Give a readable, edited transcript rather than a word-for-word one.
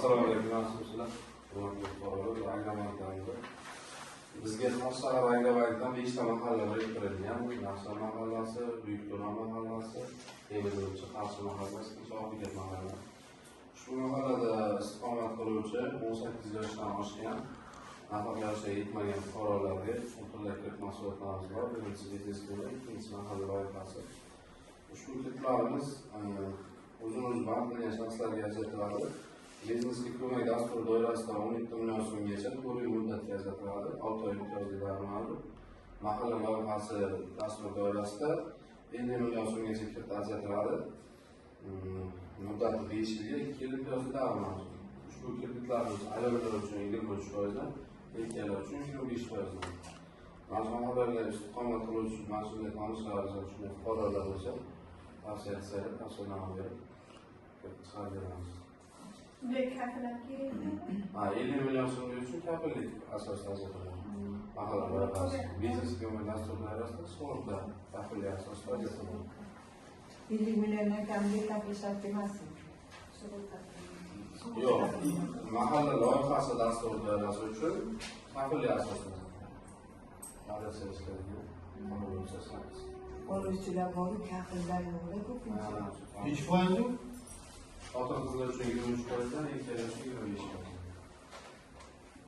Assalomu alaykum asoslar. Hurmatli fuqarolar, anglamoqdamiz. Bizga Toshshahr Anglamaydan 5 ta mahallalar kiritilgan. Naqshlar mahallasi, Buyukto'ra mahallasi, Temizovchi Qarshi mahallasi, Shohbekat mahallasi. Ushbu mahallada istiqomat qiluvchi 18 yoshdan oshgan, nafaqa yoshiga yetmagan fuqarolarga pulli kirit mahsulotlarimiz bor. Birinchisi biznes klub, ikkinchisi mahalla loyihasi. Ushbu kitlarimiz o'zimiz bandlagan shaxslarga ajratiladi. Biznesga ko'mak dasturi doirasida 12 million so'mgacha 4 yil muddatga ajratiladi. 6 oy imtiyozli daromadi. Mahalla loyihasi dasturi doirasida 50 million so'mgacha kirit ajratiladi. Muddati 5 yilga 2 yil imtiyozli daromadi. Ushbu kreditlarimiz ayollar uchun 23%, erkaklar uchun 25%. Mazmun xabarlar istiqomat qiluvchi mas'uliyat olishlar uchun fuqarolar bo'lsa, tavsiya qilsak, tavsiyanoma berib chiqaramiz. Bunday kafillar kerakmi? 50 million so'm uchun kafillik asosida ajratiladi. Mahalla loyihasi, biznes ko'mak dasturi doirasida sug'urta kafillik asosida ajratiladi. 50 milliondan kamga kafil shart emasmi? Yo'q, mahalla loyihasi dasturi doirasi uchun kafillik asosida. Oluvchilar bor, kafillar yo'q ko'pincha. Nechi foiz? Xotin-qizlar uchun 23%, erkaklar uchun 25%.